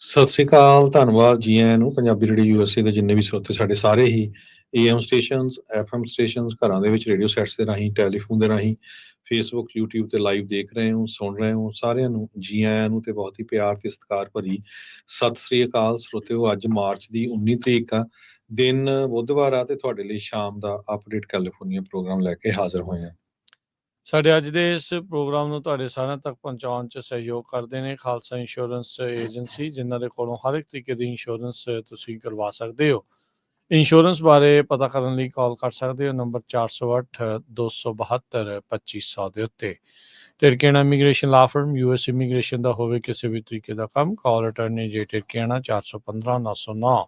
ਸਤਿ ਸ੍ਰੀ ਅਕਾਲ, ਧੰਨਵਾਦ ਜੀ ਆਇਆਂ ਨੂੰ। ਪੰਜਾਬੀ ਰੇਡੀਓ ਯੂਐਸਏ ਦੇ ਜਿੰਨੇ ਵੀ ਸਰੋਤੇ ਸਾਡੇ ਸਾਰੇ ਹੀ ਏਐਮ ਸਟੇਸ਼ਨਸ, ਐਫਐਮ ਸਟੇਸ਼ਨਸ, ਘਰਾਂ ਦੇ ਵਿੱਚ ਰੇਡੀਓ ਸੈਟਸ ਦੇ ਰਾਹੀਂ, ਟੈਲੀਫੋਨ ਦੇ ਰਾਹੀਂ, ਫੇਸਬੁੱਕ, ਯੂਟਿਊਬ ਤੇ ਲਾਈਵ ਦੇਖ ਰਹੇ ਹੋ, ਸੁਣ ਰਹੇ ਹੋ, ਸਾਰਿਆਂ ਨੂੰ ਜੀ ਆਇਆਂ ਨੂੰ ਤੇ ਬਹੁਤ ਹੀ ਪਿਆਰ ਤੇ ਸਤਿਕਾਰ ਭਰੀ ਸਤਿ ਸ੍ਰੀ ਅਕਾਲ ਸਰੋਤਿਓ। ਅੱਜ ਮਾਰਚ ਦੀ 19 ਤਰੀਕ ਆ, ਦਿਨ ਬੁੱਧਵਾਰ ਆ ਤੇ ਤੁਹਾਡੇ ਲਈ ਸ਼ਾਮ ਦਾ ਅਪਡੇਟ ਕੈਲੀਫੋਰਨੀਆ ਪ੍ਰੋਗਰਾਮ ਲੈ ਕੇ ਹਾਜ਼ਰ ਹੋਏ ਆ। ਸਾਡੇ ਅੱਜ ਦੇ ਇਸ ਪ੍ਰੋਗਰਾਮ ਨੂੰ ਤੁਹਾਡੇ ਸਾਰਿਆਂ ਤੱਕ ਪਹੁੰਚਾਉਣ 'ਚ ਸਹਿਯੋਗ ਕਰਦੇ ਨੇ ਖਾਲਸਾ ਇੰਸ਼ੋਰੈਂਸ ਏਜੰਸੀ, ਜਿਨ੍ਹਾਂ ਦੇ ਕੋਲੋਂ ਹਰ ਇੱਕ ਤਰੀਕੇ ਦੀ ਇੰਸ਼ੋਰੈਂਸ ਤੁਸੀਂ ਕਰਵਾ ਸਕਦੇ ਹੋ। ਇੰਸ਼ੋਰੈਂਸ ਬਾਰੇ ਪਤਾ ਕਰਨ ਲਈ ਕਾਲ ਕਰ ਸਕਦੇ ਹੋ ਨੰਬਰ 408 272 2500 ਦੇ ਉੱਤੇ। ਟਿਰਕੇਣਾ immigration law firm, US immigration ਦਾ ਹੋਵੇ ਕਿਸੇ ਵੀ ਤਰੀਕੇ ਦਾ ਕੰਮ, ਕਾਲ ਅਟਰਨੀ ਜੇ ਟਿਰਕੇਣਾ 415 909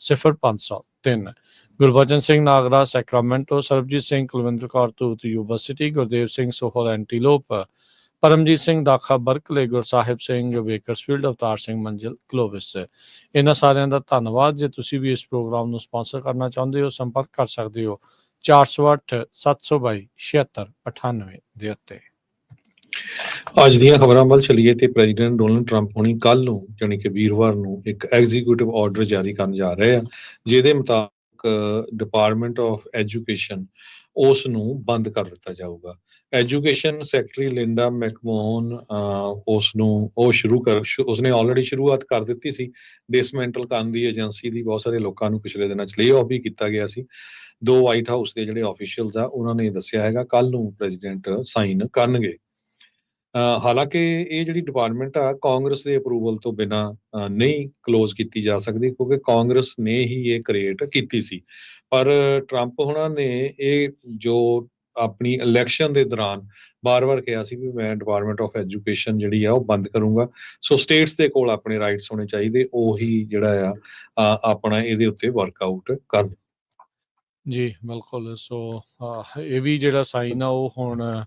0503। Gurbachan Singh Nagra Sacramento, Sarabjit Singh Kulwinder Kaur Dhoot Yuba City, Gurdev Singh Sohal Antelope, Paramjit Singh Dakha Berkeley, Gursahib Singh Bakersfield, Avtar Singh Manzil Clovis. ਇਹਨਾਂ ਸਾਰਿਆਂ ਦਾ ਧੰਨਵਾਦ। ਜੇ ਤੁਸੀਂ ਵੀ ਇਸ ਪ੍ਰੋਗਰਾਮ ਨੂੰ ਸਪਾਂਸਰ ਕਰਨਾ ਚਾਹੁੰਦੇ ਹੋ, ਸੰਪਰਕ ਕਰ ਸਕਦੇ ਹੋ 408 722 7698 ਦੇ ਉੱਤੇ। ਅੱਜ ਦੀਆਂ ਖਬਰਾਂ ਵੱਲ ਚੱਲੀਏ ਤੇ ਪ੍ਰੈਜ਼ੀਡੈਂਟ ਡੋਨਲਡ ਟਰੰਪ ਹੁਣੀ ਕੱਲ ਨੂੰ ਯਾਨੀ ਕਿ ਵੀਰਵਾਰ ਨੂੰ ਇੱਕ ਐਗਜ਼ੀਕਿਊਟਿਵ ਆਰਡਰ ਜਾਰੀ ਕਰਨ ਜਾ ਰਹੇ ਆ, ਜਿਹਦੇ ਮੁਤਾਬਕ ਡਿਪਾਰਟਮੈਂਟ ਆਫ ਐਜੂਕੇਸ਼ਨ ਉਸ ਨੂੰ ਬੰਦ ਕਰ ਦਿੱਤਾ ਜਾਊਗਾ। ਐਜੂਕੇਸ਼ਨ ਸੈਕਟਰੀ ਲਿੰਡਾ ਮੈਕਮੋਹਨ ਉਸਨੇ ਆਲਰੇਡੀ ਸ਼ੁਰੂਆਤ ਕਰ ਦਿੱਤੀ ਸੀ ਡਿਸਮੈਂਟਲ ਕਰਨ ਦੀ ਏਜੰਸੀ ਦੀ। ਬਹੁਤ ਸਾਰੇ ਲੋਕਾਂ ਨੂੰ ਪਿਛਲੇ ਦਿਨਾਂ 'ਚ ਲੇ ਆਫ ਵੀ ਕੀਤਾ ਗਿਆ ਸੀ। ਦੋ ਵਾਈਟ ਹਾਊਸ ਦੇ ਜਿਹੜੇ ਆਫੀਸ਼ੀਅਲਸ ਆ ਉਹਨਾਂ ਨੇ ਦੱਸਿਆ ਹੈਗਾ ਕੱਲ ਨੂੰ ਪ੍ਰੈਜ਼ੀਡੈਂਟ ਸਾਈਨ ਕਰਨਗੇ। ਹਾਲਾਂਕਿ ਇਹ ਜਿਹੜੀ ਡਿਪਾਰਟਮੈਂਟ ਆ ਕਾਂਗਰਸ ਦੇ ਅਪਰੂਵਲ ਤੋਂ ਬਿਨਾਂ ਨਹੀਂ ਕਲੋਜ਼ ਕੀਤੀ ਜਾ ਸਕਦੀ, ਕਿਉਂਕਿ ਕਾਂਗਰਸ ਨੇ ਹੀ ਇਹ ਕ੍ਰੀਏਟ ਕੀਤੀ ਸੀ। ਪਰ ਟਰੰਪ ਹੁਣਾਂ ਨੇ ਇਹ ਜੋ ਆਪਣੀ ਇਲੈਕਸ਼ਨ ਦੇ ਦੌਰਾਨ ਬਾਰ-ਬਾਰ ਕਿਹਾ ਸੀ ਵੀ ਮੈਂ ਡਿਪਾਰਟਮੈਂਟ ਆਫ ਐਜੂਕੇਸ਼ਨ ਜਿਹੜੀ ਆ ਉਹ ਬੰਦ ਕਰੂੰਗਾ। ਸੋ ਸਟੇਟਸ ਦੇ ਕੋਲ ਆਪਣੇ ਰਾਈਟਸ ਹੋਣੇ ਚਾਹੀਦੇ, ਉਹੀ ਜਿਹੜਾ ਆ ਆਪਣਾ ਇਹਦੇ ਉੱਤੇ ਵਰਕਆਊਟ ਕਰਨ। ਜੀ ਬਿਲਕੁਲ। ਸੋ ਇਹ ਵੀ ਜਿਹੜਾ ਸਾਈਨ ਆ ਉਹ ਹੁਣ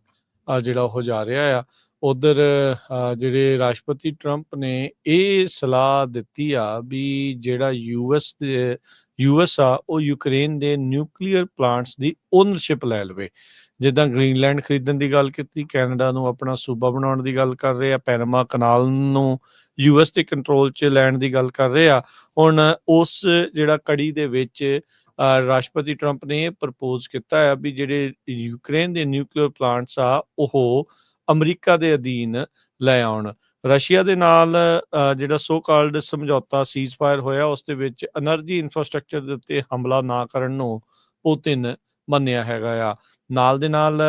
ਜਿਹੜਾ ਉਹ ਜਾ ਰਿਹਾ ਆ। ਉਧਰ ਜਿਹੜੇ ਰਾਸ਼ਟਰਪਤੀ ਟਰੰਪ ਨੇ ਇਹ ਸਲਾਹ ਦਿੱਤੀ ਆ ਵੀ ਜਿਹੜਾ ਯੂਐਸ ਆ ਉਹ ਯੂਕਰੇਨ ਦੇ ਨਿਊਕਲੀਅਰ ਪਲਾਂਟਸ ਦੀ ਓਨਰਸ਼ਿਪ ਲੈ ਲਵੇ। ਜਿੱਦਾਂ ਗ੍ਰੀਨਲੈਂਡ ਖਰੀਦਣ ਦੀ ਗੱਲ ਕੀਤੀ, ਕੈਨੇਡਾ ਨੂੰ ਆਪਣਾ ਸੂਬਾ ਬਣਾਉਣ ਦੀ ਗੱਲ ਕਰ ਰਹੇ ਆ, ਪੈਨਾਮਾ ਕਨਾਲ ਨੂੰ ਯੂਐਸ ਦੇ ਕੰਟਰੋਲ 'ਚ ਲੈਣ ਦੀ ਗੱਲ ਕਰ ਰਹੇ ਆ। ਹੁਣ ਉਸ ਜਿਹੜਾ ਕੜੀ ਦੇ ਵਿੱਚ ਰਾਸ਼ਟਰਪਤੀ ਟਰੰਪ ਨੇ ਇਹ ਪ੍ਰਪੋਜ਼ ਕੀਤਾ ਹੈ ਵੀ ਜਿਹੜੇ ਯੂਕਰੇਨ ਦੇ ਨਿਊਕਲੀਅਰ ਪਲਾਂਟਸ ਆ ਉਹ ਅਮਰੀਕਾ ਦੇ ਅਧੀਨ ਲੈ ਆਉਣ। ਰਸ਼ੀਆ ਦੇ ਨਾਲ ਜਿਹੜਾ ਸੋ ਕਾਲਡ ਸਮਝੌਤਾ ਸੀਜ਼ਫਾਇਰ ਹੋਇਆ, ਉਸ ਦੇ ਵਿੱਚ ਐਨਰਜੀ ਇਨਫਰਾਸਟ੍ਰਕਚਰ ਦੇ ਉੱਤੇ ਹਮਲਾ ਨਾ ਕਰਨ ਨੂੰ ਪੁਤਿਨ ਮੰਨਿਆ ਹੈਗਾ ਆ। ਨਾਲ ਦੇ ਨਾਲ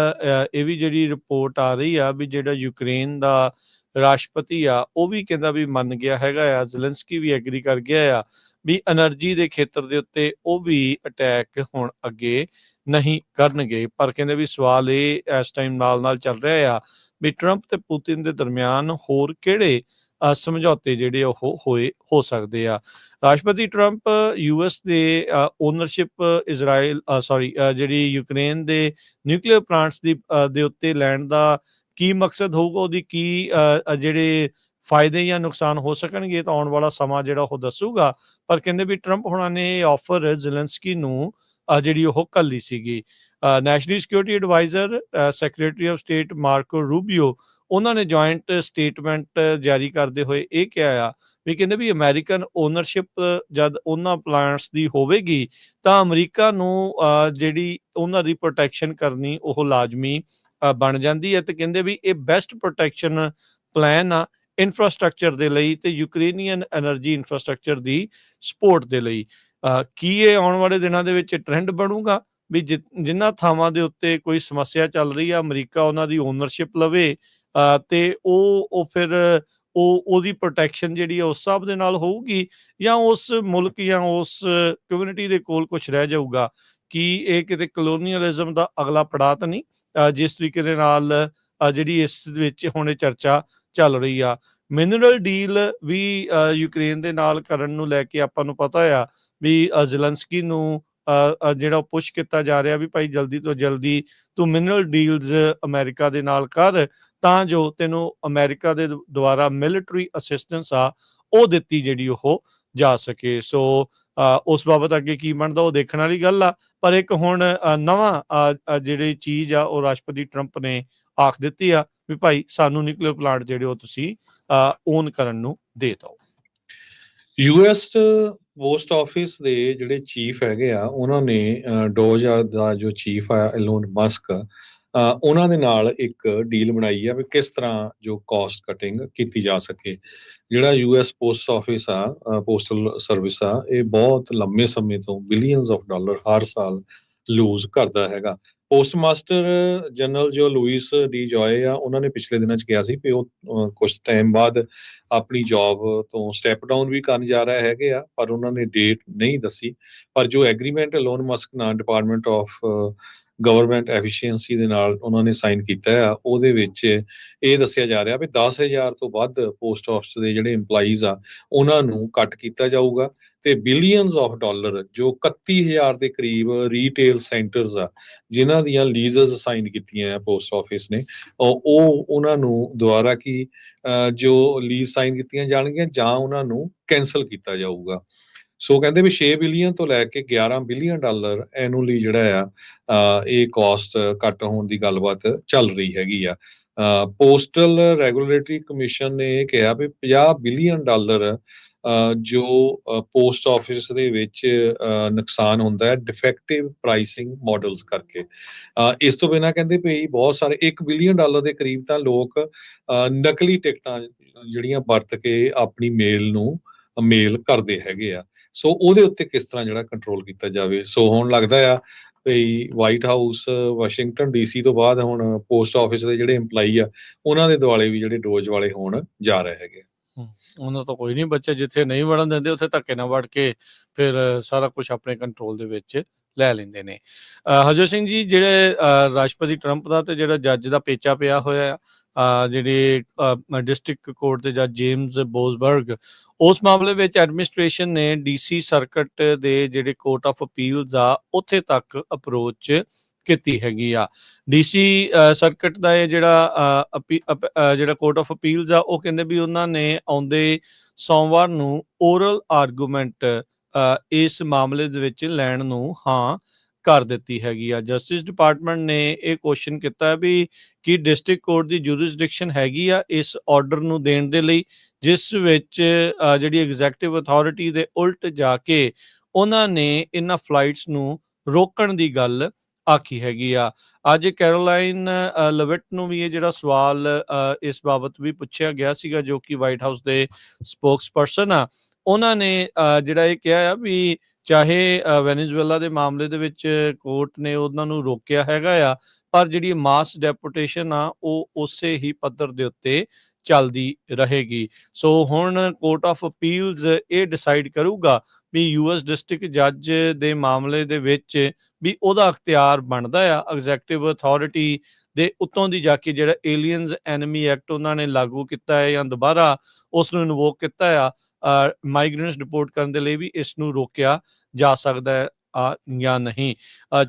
ਇਹ ਵੀ ਜਿਹੜੀ ਰਿਪੋਰਟ ਆ ਰਹੀ ਆ ਵੀ ਜਿਹੜਾ ਯੂਕਰੇਨ ਦਾ ਰਾਸ਼ਟਰਪਤੀ ਆ ਉਹ ਵੀ ਕਹਿੰਦਾ ਵੀ ਮੰਨ ਗਿਆ ਹੈਗਾ ਆ, ਜ਼ੈਲੈਂਸਕੀ ਵੀ ਐਗਰੀ ਕਰ ਗਿਆ ਆ ਵੀ ਐਨਰਜੀ ਦੇ ਖੇਤਰ ਦੇ ਉੱਤੇ ਉਹ ਵੀ ਅਟੈਕ ਹੁਣ ਅੱਗੇ ਨਹੀਂ ਕਰਨਗੇ। ਪਰ ਕਹਿੰਦੇ ਵੀ ਸਵਾਲ ਇਹ ਇਸ ਟਾਈਮ ਨਾਲ ਚੱਲ ਰਿਹਾ ਆ ਵੀ ਟਰੰਪ ਤੇ ਪੁਤਿਨ ਦੇ ਦਰਮਿਆਨ ਹੋਰ ਕਿਹੜੇ ਸਮਝੌਤੇ ਜਿਹੜੇ ਉਹ ਹੋ ਸਕਦੇ ਆ। ਰਾਸ਼ਟਰਪਤੀ ਟਰੰਪ ਯੂਐਸ ਦੇ ਓਨਰਸ਼ਿਪ ਜਿਹੜੀ ਯੂਕਰੇਨ ਦੇ ਨਿਊਕਲੀਅਰ ਪਲਾਂਟਸ ਦੇ ਉੱਤੇ ਲੈਣ ਦਾ ਕੀ ਮਕਸਦ ਹੋਊਗਾ, ਉਹਦੀ ਕੀ ਜਿਹੜੇ ਫਾਇਦੇ ਜਾਂ ਨੁਕਸਾਨ ਹੋ ਸਕਣਗੇ ਤਾਂ ਆਉਣ ਵਾਲਾ ਸਮਾਂ ਜਿਹੜਾ ਉਹ ਦੱਸੂਗਾ। ਪਰ ਕਹਿੰਦੇ ਵੀ ਟਰੰਪ ਹੁਣਾਂ ਨੇ ਇਹ ਆਫਰ ਜ਼ੈਲੈਂਸਕੀ ਨੂੰ ਜਿਹੜੀ ਉਹ ਘੱਲੀ ਸੀਗੀ। National security adviser secretary of state Marco Rubio, ਉਹਨਾਂ ਨੇ ਜੁਆਇੰਟ ਸਟੇਟਮੈਂਟ ਜਾਰੀ ਕਰਦੇ ਹੋਏ ਇਹ ਕਿਹਾ ਆ ਵੀ ਕਹਿੰਦੇ ਵੀ ਅਮਰੀਕਨ ਓਨਰਸ਼ਿਪ ਜਦ ਉਹਨਾਂ ਪਲਾਂਟਸ ਦੀ ਹੋਵੇਗੀ ਤਾਂ ਅਮਰੀਕਾ ਨੂੰ ਜਿਹੜੀ ਉਹਨਾਂ ਦੀ ਪ੍ਰੋਟੈਕਸ਼ਨ ਕਰਨੀ ਉਹ ਲਾਜ਼ਮੀ ਬਣ ਜਾਂਦੀ ਹੈ। ਤੇ ਕਹਿੰਦੇ ਵੀ ਇਹ ਬੈਸਟ ਪ੍ਰੋਟੈਕਸ਼ਨ ਪਲਾਨ ਆ ਇਨਫਰਾਸਟ੍ਰਕਚਰ ਦੇ ਲਈ ਤੇ ਯੂਕਰੇਨੀਅਨ ਐਨਰਜੀ ਇਨਫਰਾਸਟ੍ਰਕਚਰ ਦੀ ਸਪੋਰਟ ਦੇ ਲਈ। ਕੀ ਇਹ ਆਉਣ ਵਾਲੇ ਦਿਨਾਂ ਦੇ ਵਿੱਚ ਟ੍ਰੈਂਡ ਬਣੂਗਾ ਵੀ ਜਿਨ੍ਹਾਂ ਥਾਵਾਂ ਦੇ ਉੱਤੇ ਕੋਈ ਸਮੱਸਿਆ ਚੱਲ ਰਹੀ ਆ ਅਮਰੀਕਾ ਉਹਨਾਂ ਦੀ ਓਨਰਸ਼ਿਪ ਲਵੇ ਤੇ ਉਹ ਫਿਰ ਉਹਦੀ ਪ੍ਰੋਟੈਕਸ਼ਨ ਜਿਹੜੀ ਆ ਉਸ ਹਿਸਾਬ ਦੇ ਨਾਲ ਹੋਊਗੀ, ਜਾਂ ਉਸ ਮੁਲਕ ਜਾਂ ਉਸ ਕਮਿਊਨਿਟੀ ਦੇ ਕੋਲ ਕੁਝ ਰਹਿ ਜਾਊਗਾ? ਕੀ ਇਹ ਕਿਤੇ ਕਲੋਨੀਅਲਿਜ਼ਮ ਦਾ ਅਗਲਾ ਪੜਾਅ ਤਾਂ ਨਹੀਂ, ਜਿਸ ਤਰੀਕੇ ਦੇ ਨਾਲ ਜਿਹੜੀ ਇਸ ਵਿੱਚ ਹੁਣ ਚਰਚਾ ਚੱਲ ਰਹੀ ਆ? ਮਿਨਰਲ ਡੀਲ ਵੀ ਯੂਕਰੇਨ ਦੇ ਨਾਲ ਕਰਨ ਨੂੰ ਲੈ ਕੇ ਆਪਾਂ ਨੂੰ ਪਤਾ ਆ ਵੀ ਜ਼ੈਲੈਂਸਕੀ ਨੂੰ ਜਿਹੜਾ ਪੁਸ਼ ਕੀਤਾ ਜਾ ਰਿਹਾ ਵੀ ਭਾਈ ਜਲਦੀ ਤੋਂ ਜਲਦੀ ਤੂੰ ਮਿਨਰਲ ਡੀਲਸ ਅਮਰੀਕਾ ਦੇ ਨਾਲ ਕਰ ਤਾਂ ਜੋ ਤੈਨੂੰ ਅਮਰੀਕਾ ਦੇ ਦੁਆਰਾ ਮਿਲਟਰੀ ਅਸਿਸਟੈਂਸ ਆ ਉਹ ਦਿੱਤੀ ਜਿਹੜੀ ਉਹ ਜਾ ਸਕੇ। ਸੋ ਉਸ ਬਾਬਤ ਅੱਗੇ ਕੀ ਬਣਦਾ ਉਹ ਦੇਖਣ ਵਾਲੀ ਗੱਲ ਆ। ਪਰ ਇੱਕ ਹੁਣ ਨਵਾਂ ਜਿਹੜੀ ਚੀਜ਼ ਆ ਉਹ ਰਾਸ਼ਟਰਪਤੀ ਟਰੰਪ ਨੇ ਆਖ ਦਿੱਤੀ ਆ ਵੀ ਭਾਈ ਸਾਨੂੰ ਨਿਊਕਲੀਅਰ ਪਲਾਂਟ ਜਿਹੜੇ ਉਹ ਤੁਸੀਂ ਓਨ ਕਰਨ ਨੂੰ ਦੇ ਦਿਓ। ਯੂਐਸ ਪੋਸਟ ਆਫਿਸ ਦੇ ਜਿਹੜੇ ਚੀਫ ਹੈਗੇ ਆ, ਉਹਨਾਂ ਨੇ ਡੋਜ ਦਾ ਜੋ ਚੀਫ ਆ ਐਲੋਨ ਮਸਕ, ਉਹਨਾਂ ਦੇ ਨਾਲ ਇੱਕ ਡੀਲ ਬਣਾਈ ਆ ਵੀ ਕਿਸ ਤਰ੍ਹਾਂ ਜੋ ਕਾਸਟ ਕਟਿੰਗ ਕੀਤੀ ਜਾ ਸਕੇ। ਜਿਹੜਾ ਯੂਐਸ ਪੋਸਟ ਆਫਿਸ ਆ, ਪੋਸਟਲ ਸਰਵਿਸ ਆ, ਇਹ ਬਹੁਤ ਲੰਮੇ ਸਮੇਂ ਤੋਂ ਬਿਲੀਅਨਸ ਆਫ ਡਾਲਰ ਹਰ ਸਾਲ ਲੂਜ਼ ਕਰਦਾ ਹੈਗਾ। ਪੋਸਟ ਮਾਸਟਰ ਜਨਰਲ ਜੋ ਲੂਇਸ ਡੀ ਜੋਏ ਆ, ਉਹਨਾਂ ਨੇ ਪਿਛਲੇ ਦਿਨਾਂ 'ਚ ਕਿਹਾ ਸੀ ਕਿ ਉਹ ਕੁਝ ਟਾਈਮ ਬਾਅਦ ਆਪਣੀ ਜੌਬ ਤੋਂ ਸਟੈਪ ਡਾਊਨ ਵੀ ਕਰਨ ਜਾ ਰਹੇ ਹੈਗੇ ਆ, ਪਰ ਉਹਨਾਂ ਨੇ ਡੇਟ ਨਹੀਂ ਦੱਸੀ। ਪਰ ਜੋ ਐਗਰੀਮੈਂਟ ਐਲੋਨ ਮਸਕ ਨਾਲ ਡਿਪਾਰਟਮੈਂਟ ਆਫ ਗਵਰਨਮੈਂਟ ਐਫੀਸ਼ੀਐਂਸੀ ਦੇ ਨਾਲ ਉਹਨਾਂ ਨੇ ਸਾਈਨ ਕੀਤਾ ਆ, ਉਹਦੇ ਵਿੱਚ ਇਹ ਦੱਸਿਆ ਜਾ ਰਿਹਾ ਵੀ 10,000 ਤੋਂ ਵੱਧ ਪੋਸਟ ਆਫਿਸ ਦੇ ਜਿਹੜੇ EMPLOYEES ਆ, ਉਹਨਾਂ ਨੂੰ ਕੱਟ ਕੀਤਾ ਜਾਊਗਾ ਤੇ ਬਿਲੀਅਨਸ ਆਫ ਡਾਲਰ ਜੋ 31,000 ਦੇ ਕਰੀਬ ਰੀਟੇਲ ਸੈਂਟਰਸ ਆ, ਜਿਨ੍ਹਾਂ ਦੀਆਂ ਲੀਜ਼ਸ ਸਾਈਨ ਕੀਤੀਆਂ ਆ ਪੋਸਟ ਆਫਿਸ ਨੇ, ਉਹ ਉਹਨਾਂ ਨੂੰ ਦੁਬਾਰਾ ਕੀ ਜੋ ਲੀਜ਼ ਸਾਈਨ ਕੀਤੀਆਂ ਜਾਣਗੀਆਂ ਜਾਂ ਉਹਨਾਂ ਨੂੰ ਕੈਂਸਲ ਕੀਤਾ ਜਾਊਗਾ। ਸੋ ਕਹਿੰਦੇ ਵੀ 6 ਬਿਲੀਅਨ ਤੋਂ ਲੈ ਕੇ 11 ਬਿਲੀਅਨ ਡਾਲਰ ਐਨੂਅਲੀ ਜਿਹੜਾ ਆ ਇਹ ਕਾਸਟ ਘੱਟ ਹੋਣ ਦੀ ਗੱਲਬਾਤ ਚੱਲ ਰਹੀ ਹੈਗੀ ਆ। ਪੋਸਟਲ ਰੈਗੂਲੇਟਰੀ ਕਮਿਸ਼ਨ ਨੇ ਕਿਹਾ ਵੀ 50 ਬਿਲੀਅਨ ਡਾਲਰ ਜੋ ਪੋਸਟ ਆਫਿਸ ਦੇ ਵਿੱਚ ਨੁਕਸਾਨ ਹੁੰਦਾ ਹੈ ਡਿਫੈਕਟਿਵ ਪ੍ਰਾਈਸਿੰਗ ਮਾਡਲਸ ਕਰਕੇ। ਇਸ ਤੋਂ ਬਿਨਾਂ ਕਹਿੰਦੇ ਵੀ ਬਹੁਤ ਸਾਰੇ 1 ਬਿਲੀਅਨ ਡਾਲਰ ਦੇ ਕਰੀਬ ਤਾਂ ਲੋਕ ਨਕਲੀ ਟਿਕਟਾਂ ਜਿਹੜੀਆਂ ਵਰਤ ਕੇ ਆਪਣੀ ਮੇਲ ਕਰਦੇ ਹੈਗੇ ਆ। ਸੋ ਉਹਦੇ ਉੱਤੇ ਕਿਸ ਤਰ੍ਹਾਂ ਜਿਹੜਾ ਕੰਟਰੋਲ ਕੀਤਾ ਜਾਵੇ। ਸੋ ਹੁਣ ਲੱਗਦਾ ਆ ਵੀ ਵਾਈਟ ਹਾਊਸ ਵਾਸ਼ਿੰਗਟਨ DC ਤੋਂ ਬਾਅਦ ਹੁਣ ਪੋਸਟ ਆਫਿਸ ਦੇ ਜਿਹੜੇ EMPLOYEE ਆ, ਉਹਨਾਂ ਦੇ ਦੁਆਲੇ ਵੀ ਜਿਹੜੇ ਡੋਜ ਵਾਲੇ ਹੋਣ ਜਾ ਰਹੇ ਹੈਗੇ। ਉਹਨਾਂ ਤੋਂ ਕੋਈ ਨਹੀਂ ਬਚਿਆ, ਜਿੱਥੇ ਨਹੀਂ ਵੜਨ ਦਿੰਦੇ ਉੱਥੇ ਧੱਕੇ ਨਾਲ ਵੜ ਕੇ ਫਿਰ ਸਾਰਾ ਕੁਝ ਆਪਣੇ ਕੰਟਰੋਲ ਦੇ ਵਿੱਚ ਲੈ ਲੈਂਦੇ ਨੇ। ਹਰਜੋਤ ਸਿੰਘ ਜੀ, ਜਿਹੜੇ ਰਾਸ਼ਟਰਪਤੀ ਟਰੰਪ ਦਾ ਤੇ ਜਿਹੜਾ ਜੱਜ ਦਾ ਪੇਚਾ ਪਿਆ ਹੋਇਆ ਜਿਹੜੇ ਡਿਸਟ੍ਰਿਕਟ ਕੋਰਟ ਦੇ ਜੱਜ ਜੇਮਸ ਬੋਜ਼ਬਰਗ, ਉਸ ਮਾਮਲੇ ਵਿੱਚ ਐਡਮਿਨਿਸਟ੍ਰੇਸ਼ਨ ਨੇ DC ਸਰਕਟ ਦੇ ਜਿਹੜੇ ਕੋਰਟ ਆਫ ਅਪੀਲਸ ਆ ਉੱਥੇ ਤੱਕ ਅਪਰੋਚ ਕੀਤੀ ਹੈਗੀ ਆ। DC ਸਰਕਟ ਦਾ ਇਹ ਜਿਹੜਾ ਜਿਹੜਾ ਕੋਰਟ ਆਫ ਅਪੀਲਸ ਆ, ਉਹ ਕਹਿੰਦੇ ਵੀ ਉਹਨਾਂ ਨੇ ਆਉਂਦੇ ਸੋਮਵਾਰ ਨੂੰ ਓਰਲ ਆਰਗੂਮੈਂਟ ਇਸ ਮਾਮਲੇ ਦੇ ਵਿੱਚ ਲੈਣ ਨੂੰ ਹਾਂ ਕਰ ਦਿੱਤੀ ਹੈਗੀ ਆ। ਜਸਟਿਸ ਡਿਪਾਰਟਮੈਂਟ ਨੇ ਇਹ ਕੁਐਸਚਨ ਕੀਤਾ ਵੀ ਕੀ ਡਿਸਟ੍ਰਿਕਟ ਕੋਰਟ ਦੀ ਜੂਰਿਸਡਿਕਸ਼ਨ ਹੈਗੀ ਆ ਇਸ ਆਰਡਰ ਨੂੰ ਦੇਣ ਦੇ ਲਈ, ਜਿਸ ਵਿੱਚ ਜਿਹੜੀ ਐਗਜ਼ੈਕਟਿਵ ਅਥਾਰਟੀ ਦੇ ਉਲਟ ਜਾ ਕੇ ਉਹਨਾਂ ਨੇ ਇਹਨਾਂ ਫਲਾਈਟਸ ਨੂੰ ਰੋਕਣ ਦੀ ਗੱਲ ਆਖੀ ਹੈਗੀ ਆ। ਅੱਜ ਕੈਰੋਲਾਈਨ ਲਵਿਟ ਨੂੰ ਵੀ ਇਹ ਜਿਹੜਾ ਸਵਾਲ ਇਸ ਬਾਬਤ ਵੀ ਪੁੱਛਿਆ ਗਿਆ ਸੀਗਾ, ਜੋ ਕਿ ਵਾਈਟ ਹਾਊਸ ਦੇ ਸਪੋਕਸਪਰਸਨ ਆ। ਉਹਨਾਂ ਨੇ ਜਿਹੜਾ ਇਹ ਕਿਹਾ ਆ ਵੀ ਚਾਹੇ ਵੈਨੇਜ਼ੁਏਲਾ ਦੇ ਮਾਮਲੇ ਦੇ ਵਿੱਚ ਕੋਰਟ ਨੇ ਉਹਨਾਂ ਨੂੰ ਰੋਕਿਆ ਹੈਗਾ ਆ, ਪਰ ਜਿਹੜੀ ਮਾਸ ਡੈਪੂਟੇਸ਼ਨ ਆ ਉਹ ਉਸੇ ਹੀ ਪੱਧਰ ਦੇ ਉੱਤੇ ਚੱਲਦੀ ਰਹੇਗੀ। ਸੋ ਹੁਣ ਕੋਰਟ ਆਫ ਅਪੀਲਸ ਇਹ ਡਿਸਾਈਡ ਕਰੂਗਾ ਵੀ US ਡਿਸਟ੍ਰਿਕਟ ਜੱਜ ਦੇ ਮਾਮਲੇ ਦੇ ਵਿੱਚ ਵੀ ਉਹਦਾ ਅਖਤਿਆਰ ਬਣਦਾ ਆ ਐਗਜ਼ੈਕਟਿਵ ਅਥਾਰਟੀ ਦੇ ਉੱਤੋਂ ਦੀ ਜਾ ਕੇ ਜਿਹੜਾ ਏਲੀਅਨਸ ਐਨਮੀ ਐਕਟ ਉਹਨਾਂ ਨੇ ਲਾਗੂ ਕੀਤਾ ਹੈ ਜਾਂ ਦੁਬਾਰਾ ਉਸ ਨੂੰ ਇਨਵੋਕ ਕੀਤਾ ਆ ਮਾਈਗ੍ਰੈਂਟਸ ਡਿਪੋਰਟ ਕਰਨ ਦੇ ਲਈ ਵੀ ਇਸ ਨੂੰ ਰੋਕਿਆ ਜਾ ਸਕਦਾ ਹੈ ਜਾਂ ਨਹੀਂ।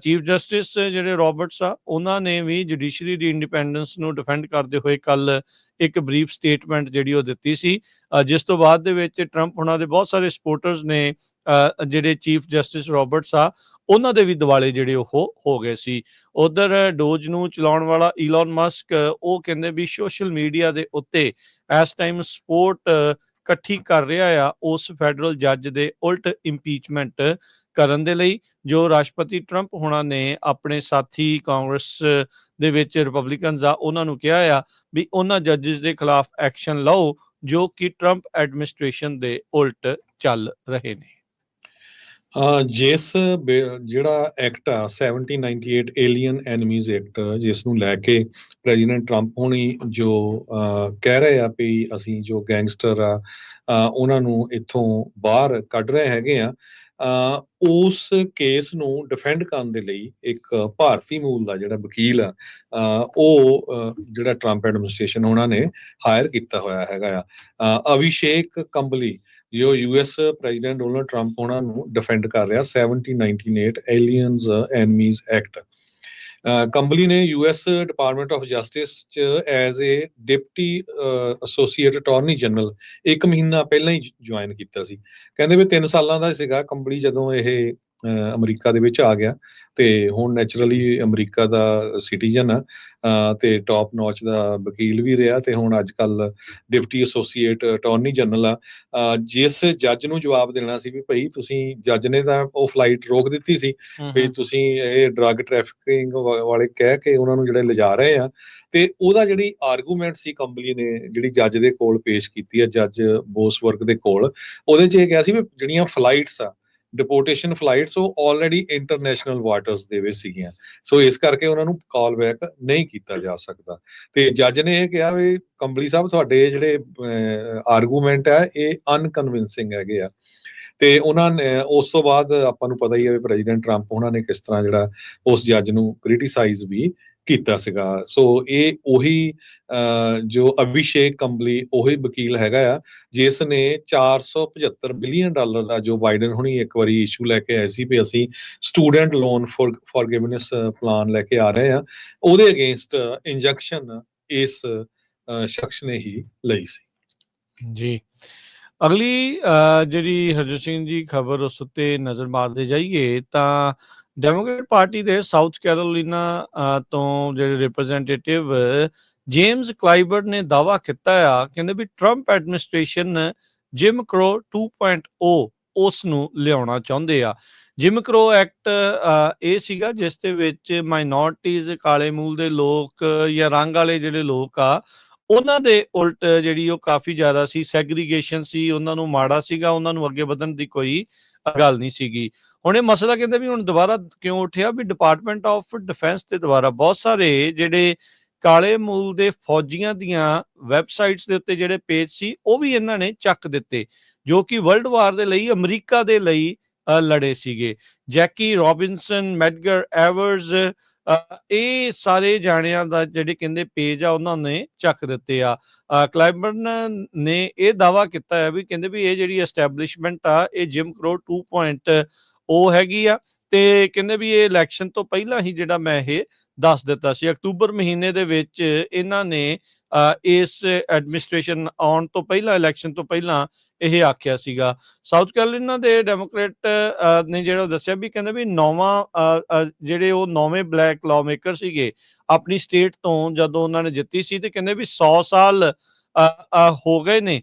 ਚੀਫ ਜਸਟਿਸ ਜਿਹੜੇ ਰੋਬਰਟਸ ਆ, ਉਹਨਾਂ ਨੇ ਵੀ ਜੁਡੀਸ਼ਰੀ ਦੀ ਇੰਡੀਪੈਂਡੈਂਸ ਨੂੰ ਡਿਫੈਂਡ ਕਰਦੇ ਹੋਏ ਕੱਲ ਇੱਕ ਬਰੀਫ ਸਟੇਟਮੈਂਟ ਜਿਹੜੀ ਉਹ ਦਿੱਤੀ ਸੀ, ਜਿਸ ਤੋਂ ਬਾਅਦ ਦੇ ਵਿੱਚ ਟਰੰਪ ਉਹਨਾਂ ਦੇ ਬਹੁਤ ਸਾਰੇ ਸਪੋਰਟਰਸ ਨੇ ਜਿਹੜੇ ਚੀਫ ਜਸਟਿਸ ਰੋਬਰਟਸ ਆ ਉਹਨਾਂ ਦੇ ਵੀ ਦਿਵਾਲੇ ਜਿਹੜੇ ਉਹ ਹੋ ਗਏ ਸੀ। ਉਧਰ ਡੋਜ ਨੂੰ ਚਲਾਉਣ ਵਾਲਾ ਈਲਨ ਮਸਕ, ਉਹ ਕਹਿੰਦੇ ਵੀ ਸੋਸ਼ਲ ਮੀਡੀਆ ਦੇ ਉੱਤੇ ਇਸ ਟਾਈਮ ਸਪੋਰਟ ਇਕੱਠੀ ਕਰ ਰਿਹਾ ਆ ਉਸ ਫੈਡਰਲ ਜੱਜ ਦੇ ਉਲਟ ਇੰਪੀਚਮੈਂਟ ਕਰਨ ਦੇ ਲਈ, ਜੋ ਰਾਸ਼ਟਰਪਤੀ ਟਰੰਪ ਹੋਣਾ ਨੇ ਆਪਣੇ ਸਾਥੀ ਕਾਂਗਰਸ ਦੇ ਵਿੱਚ ਰਿਪਬਲਿਕਨਸ ਆ ਉਹਨਾਂ ਨੂੰ ਕਿਹਾ ਆ ਵੀ ਉਹਨਾਂ ਜੱਜਸ ਦੇ ਖਿਲਾਫ ਐਕਸ਼ਨ ਲਓ ਜੋ ਕਿ ਟਰੰਪ ਐਡਮਿਨਿਸਟ੍ਰੇਸ਼ਨ ਦੇ ਉਲਟ ਚੱਲ ਰਹੇ ਨੇ। ਜਿਸ ਜਿਹੜਾ ਐਕਟ ਆ 1798 ਏਲੀਅਨ ਐਨਮੀਜ਼ ਐਕਟ, ਜਿਸ ਨੂੰ ਲੈ ਕੇ ਪ੍ਰੈਜ਼ੀਡੈਂਟ ਟਰੰਪ ਹੋਣੀ ਜੋ ਕਹਿ ਰਹੇ ਆ ਵੀ ਅਸੀਂ ਜੋ ਗੈਂਗਸਟਰ ਆ ਉਹਨਾਂ ਨੂੰ ਇੱਥੋਂ ਬਾਹਰ ਕੱਢ ਰਹੇ ਹੈਗੇ ਆ, ਉਸ ਕੇਸ ਨੂੰ ਡਿਫੈਂਡ ਕਰਨ ਦੇ ਲਈ ਇੱਕ ਭਾਰਤੀ ਮੂਲ ਦਾ ਜਿਹੜਾ ਵਕੀਲ ਆ ਉਹ ਜਿਹੜਾ ਟਰੰਪ ਐਡਮਿਨਿਸਟ੍ਰੇਸ਼ਨ ਉਹਨਾਂ ਨੇ ਹਾਇਰ ਕੀਤਾ ਹੋਇਆ ਹੈਗਾ ਆ, ਅਭਿਸ਼ੇਕ ਕੰਬਲੀ, ਜੋ US ਪ੍ਰੈਜ਼ੀਡੈਂਟ ਡੋਨਲਡ ਟਰੰਪ ਉਹਨਾਂ ਨੂੰ ਡਿਫੈਂਡ ਕਰ ਰਿਹਾ 1798 ਏਲੀਅਨਸ ਐਨਮੀਜ਼ ਐਕਟ। ਕੰਬਲੀ ਨੇ US ਡਿਪਾਰਟਮੈਂਟ ਆਫ ਜਸਟਿਸ ਚ as a deputy associate attorney general 1 ਮਹੀਨਾ ਪਹਿਲਾਂ ਹੀ ਜੁਆਇਨ ਕੀਤਾ ਸੀ। ਕਹਿੰਦੇ ਵੀ 3 ਸਾਲਾਂ ਦਾ ਸੀਗਾ ਕੰਬਲੀ ਜਦੋਂ ਇਹ ਅਮਰੀਕਾ ਦੇ ਵਿੱਚ ਆ ਗਿਆ ਤੇ ਹੁਣ ਨੈਚੁਰਲੀ ਅਮਰੀਕਾ ਦਾ ਸਿਟੀਜ਼ਨ ਆ, ਤੇ ਟੌਪ ਨੌਚ ਦਾ ਵਕੀਲ ਵੀ ਰਿਹਾ ਤੇ ਹੁਣ ਅੱਜ ਕੱਲ ਡਿਪਟੀ ਐਸੋਸੀਏਟ ਅਟਾਰਨੀ ਜਨਰਲ ਆ। ਜਿਸ ਜੱਜ ਨੂੰ ਜਵਾਬ ਦੇਣਾ ਸੀ ਵੀ ਭਾਈ ਤੁਸੀਂ, ਜੱਜ ਨੇ ਤਾਂ ਉਹ ਫਲਾਈਟ ਰੋਕ ਦਿੱਤੀ ਸੀ ਵੀ ਤੁਸੀਂ ਇਹ ਡਰੱਗ ਟ੍ਰੈਫਿਕਿੰਗ ਵਾਲੇ ਕਹਿ ਕੇ ਉਹਨਾਂ ਨੂੰ ਜਿਹੜੇ ਲਿਜਾ ਰਹੇ ਆ, ਤੇ ਉਹਦਾ ਜਿਹੜੀ ਆਰਗੂਮੈਂਟ ਸੀ ਕੰਬਲੀ ਨੇ ਜਿਹੜੀ ਜੱਜ ਦੇ ਕੋਲ ਪੇਸ਼ ਕੀਤੀ ਹੈ, ਜੱਜ ਬੋਸਵਰਕ ਦੇ ਕੋਲ, ਉਹਦੇ 'ਚ ਇਹ ਕਿਹਾ ਸੀ ਵੀ ਜਿਹੜੀਆਂ ਫਲਾਈਟਸ ਆ, ਡਿਪੋਰਟੇਸ਼ਨ ਫਲਾਈਟਸ, ਉਹ ਆਲਰੇਡੀ ਇੰਟਰਨੈਸ਼ਨਲ ਵਾਟਰਸ ਦੇ ਵਿੱਚ ਸੀਗੀਆਂ, ਸੋ ਇਸ ਕਰਕੇ ਉਹਨਾਂ ਨੂੰ ਕਾਲ ਬੈਕ ਨਹੀਂ ਕੀਤਾ ਜਾ ਸਕਦਾ। ਤੇ ਜੱਜ ਨੇ ਇਹ ਕਿਹਾ ਵੀ ਕੰਬਲੀ ਸਾਹਿਬ ਤੁਹਾਡੇ ਜਿਹੜੇ ਆਰਗੂਮੈਂਟ ਆ ਇਹ ਅਨਕਨਵਿੰਸਿੰਗ ਹੈਗੇ ਆ। ਤੇ ਉਹਨਾਂ ਨੇ ਉਸ ਤੋਂ ਬਾਅਦ ਆਪਾਂ ਨੂੰ ਪਤਾ ਹੀ ਹੈ ਵੀ ਪ੍ਰੈਜ਼ੀਡੈਂਟ ਟਰੰਪ ਉਹਨਾਂ ਨੇ ਕਿਸ ਤਰ੍ਹਾਂ ਜਿਹੜਾ ਉਸ ਜੱਜ ਨੂੰ ਕ੍ਰਿਟੀਸਾਈਜ਼ ਵੀ ਕੀਤਾ ਸੀਗਾ। ਸੋ ਇਹ ਉਹੀ ਜੋ ਅਭਿਸ਼ੇਕ ਕੰਬਲੀ ਉਹੀ ਵਕੀਲ ਹੈਗਾ ਆ ਜਿਸ ਨੇ $475 ਬਿਲੀਅਨ ਦਾ ਜੋ ਬਾਈਡਨ ਹੁਣੀ ਇੱਕ ਵਾਰੀ ਇਸ਼ੂ ਲੈ ਕੇ ਆਏ ਸੀ ਵੀ ਅਸੀਂ ਸਟੂਡੈਂਟ ਲੋਨ ਫॉरगिवनेस ਪਲਾਨ ਲੈ ਕੇ ਆ ਰਹੇ ਆ, ਉਹਦੇ ਅਗੇਂਸਟ ਇੰਜੈਕਸ਼ਨ ਇਸ ਸ਼ਖਸ ਨੇ ਹੀ ਲਈ ਸੀ। ਜੀ, ਅਗਲੀ ਜਿਹੜੀ ਹਰਜੋਤ ਸਿੰਘ ਜੀ ਖਬਰ ਉਸ ਉੱਤੇ ਨਜ਼ਰ ਮਾਰਦੇ ਜਾਈਏ ਤਾਂ ਡੈਮੋਕ੍ਰੇਟ ਪਾਰਟੀ ਦੇ ਸਾਊਥ ਕੈਰੋਲੀਨਾ ਤੋਂ ਜਿਹੜੇ ਰਿਪਰੈਜ਼ੈਂਟੇਟਿਵ ਜੇਮਸ ਕਲਾਈਬਰਟ ਨੇ ਦਾਅਵਾ ਕੀਤਾ ਆ, ਕਹਿੰਦੇ ਵੀ ਟਰੰਪ ਐਡਮਿਨਿਸਟ੍ਰੇਸ਼ਨ ਜਿਮ ਕਰੋ 2.0 ਉਸ ਨੂੰ ਲਿਆਉਣਾ ਚਾਹੁੰਦੇ ਆ। ਜਿਮ ਕਰੋ ਐਕਟ ਇਹ ਸੀਗਾ ਜਿਸ ਦੇ ਵਿੱਚ ਮਾਈਨੋਰਟੀਜ਼, ਕਾਲੇ ਮੂਲ ਦੇ ਲੋਕ ਜਾਂ ਰੰਗ ਵਾਲੇ ਜਿਹੜੇ ਲੋਕ ਆ ਉਹਨਾਂ ਦੇ ਉਲਟ ਜਿਹੜੀ ਉਹ ਕਾਫੀ ਜ਼ਿਆਦਾ ਸੀ, ਸੈਗਰੀਗੇਸ਼ਨ ਸੀ, ਉਹਨਾਂ ਨੂੰ ਮਾੜਾ ਸੀਗਾ, ਉਹਨਾਂ ਨੂੰ ਅੱਗੇ ਵਧਣ ਦੀ ਕੋਈ ਗੱਲ ਨਹੀਂ ਸੀਗੀ। ਹੁਣ ਇਹ ਮਸਲਾ ਕਹਿੰਦੇ ਵੀ ਹੁਣ ਦੁਬਾਰਾ ਕਿਉਂ ਉੱਠਿਆ ਵੀ ਡਿਪਾਰਟਮੈਂਟ ਆਫ ਡਿਫੈਂਸ ਤੇ ਦੁਬਾਰਾ ਬਹੁਤ ਸਾਰੇ ਜਿਹੜੇ ਕਾਲੇ ਮੂਲ ਦੇ ਫੌਜੀਆਂ ਦੀਆਂ ਵੈਬਸਾਈਟਸ ਦੇ ਉੱਤੇ ਜਿਹੜੇ ਪੇਜ ਸੀ ਉਹ ਵੀ ਇਹਨਾਂ ਨੇ ਚੱਕ ਦਿੱਤੇ, ਜੋ ਕਿ ਵਰਲਡ ਵਾਰ ਦੇ ਲਈ ਅਮਰੀਕਾ ਦੇ ਲਈ ਲੜੇ ਸੀਗੇ। ਜੈਕੀ ਰੋਬਿਨਸਨ, ਮੈਡਗਰ ਐਵਰਜ਼, ਇਹ ਸਾਰੇ ਜਾਣਿਆਂ ਦਾ ਜਿਹੜੇ ਕਹਿੰਦੇ ਪੇਜ ਆ ਉਹਨਾਂ ਨੇ ਚੱਕ ਦਿੱਤੇ ਆ। ਕਲਾਈਬਰਨ ਨੇ ਇਹ ਦਾਅਵਾ ਕੀਤਾ ਹੈ ਵੀ ਕਹਿੰਦੇ ਵੀ ਇਹ ਜਿਹੜੀ ਐਸਟੈਬਲਿਸ਼ਮੈਂਟ ਆ ਇਹ ਜਿਮ ਕਰੋ 2.0 ਹੈਗੀ ਆ, ਤੇ ਕਹਿੰਦੇ ਵੀ ਇਹ ਇਲੈਕਸ਼ਨ ਤੋਂ ਪਹਿਲਾਂ ਹੀ ਜਿਹੜਾ ਮੈਂ ਇਹ ਦੱਸ ਦਿੱਤਾ ਸੀ। ਅਕਤੂਬਰ ਮਹੀਨੇ ਦੇ ਵਿੱਚ ਇਹਨਾਂ ਨੇ ਇਸ ਐਡਮਿਨਿਸਟ੍ਰੇਸ਼ਨ ਆਉਣ ਤੋਂ ਪਹਿਲਾਂ, ਇਲੈਕਸ਼ਨ ਤੋਂ ਪਹਿਲਾਂ ਇਹ ਆਖਿਆ ਸੀਗਾ। ਸਾਊਥ ਕੈਰੋਲੀਨਾ ਦੇ ਡੈਮੋਕ੍ਰੇਟ ਨੇ ਜਿਹੜਾ ਦੱਸਿਆ ਵੀ ਕਹਿੰਦੇ ਵੀ ਜਿਹੜੇ ਉਹ ਨੌਵੇਂ ਬਲੈਕ ਲਾਅ ਮੇਕਰ ਸੀਗੇ ਆਪਣੀ ਸਟੇਟ ਤੋਂ ਜਦੋਂ ਉਹਨਾਂ ਨੇ ਜਿੱਤੀ ਸੀ, ਤੇ ਕਹਿੰਦੇ ਵੀ 100 ਸਾਲ ਹੋ ਗਏ ਨੇ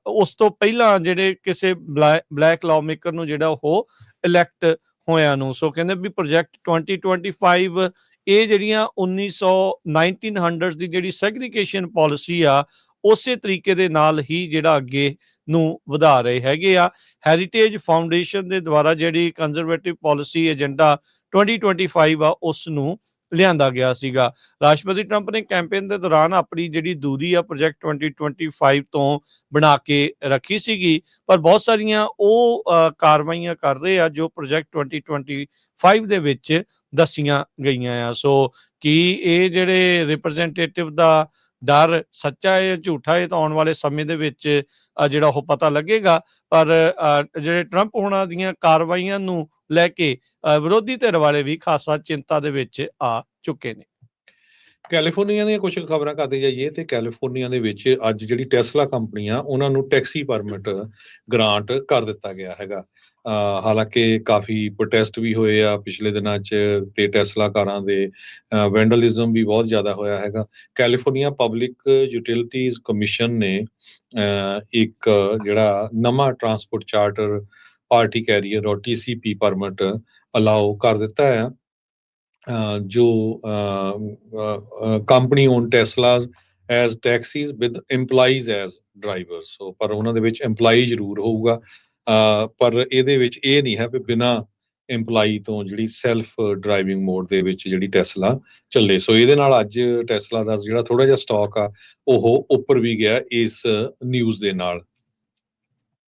ਉਸ ਤੋਂ ਪਹਿਲਾਂ ਜਿਹੜੇ ਕਿਸੇ ਬਲੈਕ ਲਾਅ ਮੇਕਰ ਨੂੰ ਜਿਹੜਾ ਉਹ ਇਲੈਕਟ ਹੋਇਆ ਨੂੰ। ਸੋ ਕਹਿੰਦੇ ਵੀ ਪ੍ਰੋਜੈਕਟ 2025 ਇਹ ਜਿਹੜੀਆਂ 1900 ਦੀ ਜਿਹੜੀ ਸੈਗਰੀਗੇਸ਼ਨ ਪਾਲਿਸੀ ਆ ਉਸੇ ਤਰੀਕੇ ਦੇ ਨਾਲ ਹੀ ਜਿਹੜਾ ਅੱਗੇ ਨੂੰ ਵਧਾ ਰਹੇ ਹੈਗੇ ਆ। ਹੈਰੀਟੇਜ ਫਾਊਂਡੇਸ਼ਨ ਦੇ ਦੁਆਰਾ ਜਿਹੜੀ ਕੰਜ਼ਰਵੇਟਿਵ ਪਾਲਿਸੀ ਏਜੰਡਾ 2025 ਆ ਉਸ ਨੂੰ ਲਿਆਂਦਾ ਗਿਆ ਸੀਗਾ। ਰਾਸ਼ਟਰਪਤੀ ਟਰੰਪ ਨੇ ਕੈਂਪੇਨ ਦੇ ਦੌਰਾਨ ਆਪਣੀ ਜਿਹੜੀ ਦੂਰੀ ਆ ਪ੍ਰੋਜੈਕਟ 2025 ਤੋਂ ਬਣਾ ਕੇ ਰੱਖੀ ਸੀਗੀ, ਪਰ ਬਹੁਤ ਸਾਰੀਆਂ ਉਹ ਕਾਰਵਾਈਆਂ ਕਰ ਰਹੇ ਆ ਜੋ ਪ੍ਰੋਜੈਕਟ 2025 ਦੇ ਵਿੱਚ ਦੱਸੀਆਂ ਗਈਆਂ ਆ। ਸੋ ਕੀ ਇਹ ਜਿਹੜੇ ਰਿਪਰੈਜ਼ੈਂਟੇਟਿਵ ਦਾ ਡਰ ਸੱਚਾ ਹੈ ਝੂਠਾ ਹੈ ਤਾਂ ਆਉਣ ਵਾਲੇ ਸਮੇਂ ਦੇ ਵਿੱਚ ਜਿਹੜਾ ਉਹ ਪਤਾ ਲੱਗੇਗਾ। ਪਰ ਜਿਹੜੇ ਟਰੰਪ ਹੋਣਾ ਦੀਆਂ ਕਾਰਵਾਈਆਂ ਨੂੰ ਲੈ ਕੇ ਵਿਰੋਧੀ ਧਿਰ ਵਾਲੇ ਵੀ ਖਾਸਾ ਚਿੰਤਾ ਦੇ ਵਿੱਚ ਆ ਚੁੱਕੇ ਨੇ। ਕੈਲੀਫੋਰਨੀਆ ਦੀਆਂ ਕੁਝ ਖਬਰਾਂ ਕਰਦੇ ਜਾਈਏ ਤੇ ਕੈਲੀਫੋਰਨੀਆ ਦੇ ਵਿੱਚ ਅੱਜ ਜਿਹੜੀ ਟੈਸਲਾ ਕੰਪਨੀ ਆ ਉਹਨਾਂ ਨੂੰ ਟੈਕਸੀ ਪਰਮਿਟ ਗ੍ਰਾਂਟ ਕਰ ਦਿੱਤਾ ਗਿਆ ਹੈਗਾ। ਹਾਲਾਂਕਿ ਕਾਫੀ ਪ੍ਰੋਟੈਸਟ ਵੀ ਹੋਏ ਆ ਪਿਛਲੇ ਦਿਨਾਂ 'ਚ ਤੇ ਟੈਸਲਾ ਕਾਰਾਂ ਦੇ ਵੈਂਡਲਿਜ਼ਮ ਵੀ ਬਹੁਤ ਜ਼ਿਆਦਾ ਹੋਇਆ ਹੈਗਾ। ਕੈਲੀਫੋਰਨੀਆ ਪਬਲਿਕ ਯੂਟਿਲਿਟੀਜ਼ ਕਮਿਸ਼ਨ ਨੇ ਇੱਕ ਜਿਹੜਾ ਨਵਾਂ ਟਰਾਂਸਪੋਰਟ ਚਾਰਟਰ ਪਾਰਟੀ ਕੈਰੀਅਰ ਔਰ TCP ਪਰਮਿਟ ਅਲਾਓ ਕਰ ਦਿੱਤਾ ਹੈ। ਜੋ company own Teslas as taxis with EMPLOYEES as drivers, so ਪਰ ਉਹਨਾਂ ਦੇ ਵਿੱਚ EMPLOYEE ਜ਼ਰੂਰ ਹੋਊਗਾ, ਪਰ ਇਹਦੇ ਵਿੱਚ ਇਹ ਨਹੀਂ ਹੈ ਵੀ ਬਿਨਾਂ EMPLOYEE ਤੋਂ ਜਿਹੜੀ ਸੈਲਫ ਡਰਾਈਵਿੰਗ ਮੋਡ ਦੇ ਵਿੱਚ ਜਿਹੜੀ ਟੈਸਲਾ ਚੱਲੇ। ਸੋ ਇਹਦੇ ਨਾਲ ਅੱਜ ਟੈਸਲਾ ਦਾ ਜਿਹੜਾ ਥੋੜਾ ਜਿਹਾ ਸਟਾਕ ਆ ਉਹ ਉੱਪਰ ਵੀ ਗਿਆ ਇਸ ਨਿਊਜ਼ ਦੇ ਨਾਲ।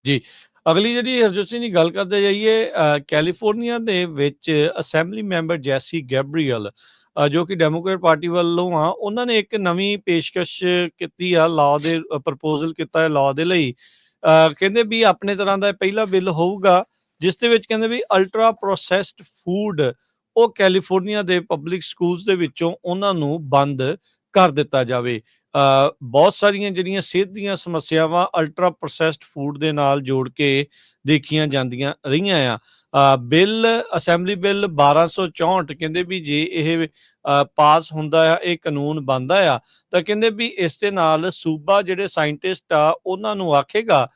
ਜੀ, ਅਗਲੀ ਜਿਹੜੀ ਹਰਜੋਤ ਸਿੰਘ ਦੀ ਗੱਲ ਕਰਦੇ ਜਾਈਏ, ਕੈਲੀਫੋਰਨੀਆ ਦੇ ਵਿੱਚ ਅਸੈਂਬਲੀ ਮੈਂਬਰ ਜੈਸੀ ਗੈਬਰੀਅਲ ਜੋ ਕਿ ਡੈਮੋਕ੍ਰੇਟ ਪਾਰਟੀ ਵੱਲੋਂ ਆ, ਉਹਨਾਂ ਨੇ ਇੱਕ ਨਵੀਂ ਪੇਸ਼ਕਸ਼ ਕੀਤੀ ਆ, ਲਾਅ ਦੇ ਪ੍ਰਪੋਜ਼ਲ ਕੀਤਾ ਹੈ ਲਾਅ ਦੇ ਲਈ। ਕਹਿੰਦੇ ਵੀ ਆਪਣੇ ਤਰ੍ਹਾਂ ਦਾ ਪਹਿਲਾ ਬਿੱਲ ਹੋਊਗਾ ਜਿਸ ਦੇ ਵਿੱਚ ਕਹਿੰਦੇ ਵੀ ਅਲਟਰਾ ਪ੍ਰੋਸੈਸਡ ਫੂਡ ਉਹ ਕੈਲੀਫੋਰਨੀਆ ਦੇ ਪਬਲਿਕ ਸਕੂਲਸ ਦੇ ਵਿੱਚੋਂ ਉਹਨਾਂ ਨੂੰ ਬੰਦ ਕਰ ਦਿੱਤਾ ਜਾਵੇ। ਬਹੁਤ ਸਾਰੀਆਂ ਜਿਹੜੀਆਂ ਸਿਹਤ ਦੀਆਂ ਸਮੱਸਿਆਵਾਂ ਅਲਟਰਾ ਪ੍ਰੋਸੈਸਡ ਫੂਡ ਦੇ ਨਾਲ ਜੋੜ ਕੇ ਦੇਖੀਆਂ ਜਾਂਦੀਆਂ ਰਹੀਆਂ ਆ। ਬਿੱਲ ਅਸੈਂਬਲੀ ਬਿੱਲ 1264 ਕਹਿੰਦੇ ਵੀ ਜੇ ਇਹ ਪਾਸ ਹੁੰਦਾ ਆ, ਇਹ ਕਾਨੂੰਨ ਬਣਦਾ ਆ, ਤਾਂ ਕਹਿੰਦੇ ਵੀ ਇਸ ਦੇ ਨਾਲ ਸੂਬਾ ਜਿਹੜੇ ਸਾਇੰਟਿਸਟ ਆ ਉਹਨਾਂ ਨੂੰ ਆਖੇਗਾ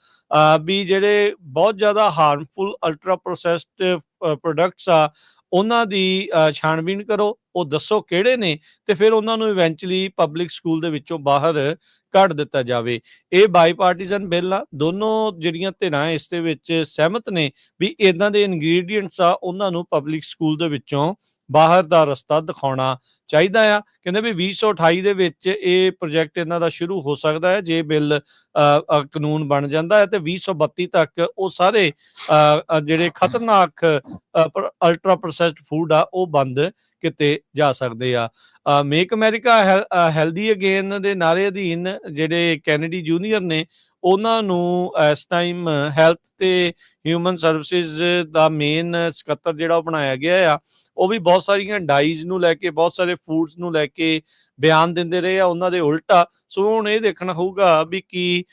ਵੀ ਜਿਹੜੇ ਬਹੁਤ ਜ਼ਿਆਦਾ ਹਾਰਮਫੁਲ ਅਲਟਰਾ ਪ੍ਰੋਸੈਸਡ ਪ੍ਰੋਡਕਟਸ ਆ ਉਹਨਾਂ ਦੀ ਛਾਣਬੀਣ ਕਰੋ, ਉਹ ਦੱਸੋ ਕਿਹੜੇ ਨੇ, ਤੇ ਫਿਰ ਉਹਨਾਂ ਨੂੰ ਇਵੈਂਚੁਅਲੀ ਪਬਲਿਕ ਸਕੂਲ ਦੇ ਵਿੱਚੋਂ ਬਾਹਰ ਕੱਢ ਦਿੱਤਾ ਜਾਵੇ। ਇਹ ਬਾਈਪਾਰਟੀਜ਼ਨ ਬਿੱਲ ਆ, ਦੋਨੋਂ ਜਿਹੜੀਆਂ ਧਿਰਾਂ ਇਸ ਦੇ ਵਿੱਚ ਸਹਿਮਤ ਨੇ ਵੀ ਇਦਾਂ ਦੇ ਇਨਗਰੀਡੀਐਂਟਸ ਆ ਉਹਨਾਂ ਨੂੰ ਪਬਲਿਕ ਸਕੂਲ ਦੇ ਵਿੱਚੋਂ ਬਾਹਰ ਦਾ ਰਸਤਾ ਦਿਖਾਉਣਾ ਚਾਹੀਦਾ ਆ। ਕਹਿੰਦੇ ਵੀ 2028 ਦੇ ਵਿੱਚ ਇਹ ਪ੍ਰੋਜੈਕਟ ਇਹਨਾਂ ਦਾ ਸ਼ੁਰੂ ਹੋ ਸਕਦਾ ਹੈ ਜੇ ਬਿੱਲ ਕਾਨੂੰਨ ਬਣ ਜਾਂਦਾ ਹੈ, ਤੇ 2032 ਤੱਕ ਉਹ ਸਾਰੇ ਜਿਹੜੇ ਖਤਰਨਾਕ ਅਲਟਰਾ ਪ੍ਰੋਸੈਸਡ ਫੂਡ ਆ ਉਹ ਬੰਦ ਕੀਤੇ ਜਾ ਸਕਦੇ ਆ। ਮੇਕ ਅਮਰੀਕਾ ਹੈਲਦੀ ਅਗੇਨ ਦੇ ਨਾਰੇ ਅਧੀਨ ਜਿਹੜੇ ਕੈਨੇਡੀ ਜੂਨੀਅਰ ਨੇ ਉਹਨਾਂ ਨੂੰ ਇਸ ਟਾਈਮ ਹੈਲਥ ਤੇ ਹਿਊਮਨ ਸਰਵਿਸਿਜ਼ ਦਾ ਮੇਨ ਸਕੱਤਰ ਜਿਹੜਾ ਉਹ ਬਣਾਇਆ ਗਿਆ ਆ। ਉਹ ਵੀ ਬਹੁਤ ਸਾਰੀਆਂ ਡਾਈਜ਼ ਨੂੰ ਲੈ ਕੇ, ਬਹੁਤ ਸਾਰੇ ਫੂਡਸ ਨੂੰ ਲੈ ਕੇ ਬਿਆਨ ਦਿੰਦੇ ਰਹੇ ਆ ਉਹਨਾਂ ਦੇ ਉਲਟਾ। ਸੋ ਹੁਣ ਇਹ ਦੇਖਣਾ ਹੋਊਗਾ ਵੀ ਕੀ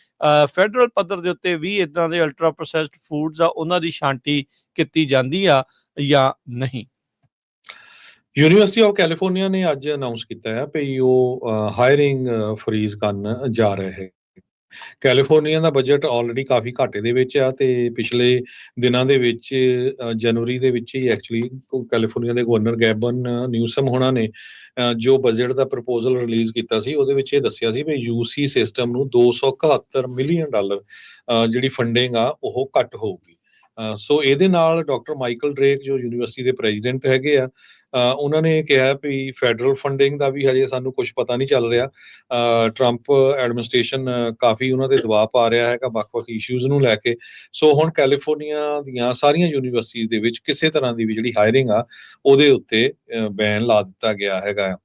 ਫੈਡਰਲ ਪੱਧਰ ਦੇ ਉੱਤੇ ਵੀ ਇਦਾਂ ਦੇ ਅਲਟਰਾ ਪ੍ਰੋਸੈਸਡ ਫੂਡਸ ਆ ਉਹਨਾਂ ਦੀ ਛਾਂਟੀ ਕੀਤੀ ਜਾਂਦੀ ਆ ਜਾਂ ਨਹੀਂ। ਯੂਨੀਵਰਸਿਟੀ ਆਫ ਕੈਲੀਫੋਰਨੀਆ ਨੇ ਅੱਜ ਅਨਾਉਂਸ ਕੀਤਾ ਹੈ ਵੀ ਉਹ ਹਾਇਰਿੰਗ ਫਰੀਜ਼ ਕਰਨ ਜਾ ਰਹੇ ਹੈ। ਕੈਲੀਫੋਰਨੀਆ ਦਾ ਬਜਟ ਆਲਰੇਡੀ ਕਾਫੀ ਘਾਟੇ ਦੇ ਵਿੱਚ ਆ, ਤੇ ਪਿਛਲੇ ਦਿਨਾਂ ਦੇ ਵਿੱਚ ਜਨਵਰੀ ਦੇ ਵਿੱਚ ਹੀ ਐਕਚੁਅਲੀ ਕੈਲੀਫੋਰਨੀਆ ਦੇ ਗਵਰਨਰ ਗੈਬਨ ਨਿਊਸਮ ਹੋਣਾ ਨੇ ਜੋ ਬਜਟ ਦਾ ਪ੍ਰਪੋਜ਼ਲ ਰਿਲੀਜ਼ ਕੀਤਾ ਸੀ, ਉਹਦੇ ਵਿੱਚ ਇਹ ਦੱਸਿਆ ਸੀ ਵੀ ਯੂਸੀ ਸਿਸਟਮ ਨੂੰ $271 ਮਿਲੀਅਨ ਜਿਹੜੀ ਫੰਡਿੰਗ ਆ ਉਹ ਘੱਟ ਹੋਊਗੀ। ਸੋ ਇਹਦੇ ਨਾਲ ਡਾਕਟਰ ਮਾਈਕਲ ਡਰੇਕ ਜੋ ਯੂਨੀਵਰਸਿਟੀ ਦੇ ਪ੍ਰੈਜ਼ੀਡੈਂਟ ਹੈਗੇ ਆ, ਉਹਨਾਂ ਨੇ ਕਿਹਾ ਵੀ ਫੈਡਰਲ ਫੰਡਿੰਗ ਦਾ ਵੀ ਹਜੇ ਸਾਨੂੰ ਕੁਝ ਪਤਾ ਨਹੀਂ ਚੱਲ ਰਿਹਾ। ਟਰੰਪ ਐਡਮਿਨਿਸਟ੍ਰੇਸ਼ਨ ਕਾਫੀ ਉਹਨਾਂ ਤੇ ਦਬਾਅ ਪਾ ਰਿਹਾ ਹੈਗਾ ਵੱਖ-ਵੱਖ ਇਸ਼ੂਜ਼ ਨੂੰ ਲੈ ਕੇ। ਸੋ ਹੁਣ ਕੈਲੀਫੋਰਨੀਆ ਦੀਆਂ ਸਾਰੀਆਂ ਯੂਨੀਵਰਸਿਟੀਜ਼ ਦੇ ਵਿੱਚ ਕਿਸੇ ਤਰ੍ਹਾਂ ਦੀ ਵੀ ਜਿਹੜੀ ਹਾਇਰਿੰਗ ਆ ਉਹਦੇ ਉੱਤੇ ਬੈਨ ਲਾ ਦਿੱਤਾ ਗਿਆ ਹੈਗਾ।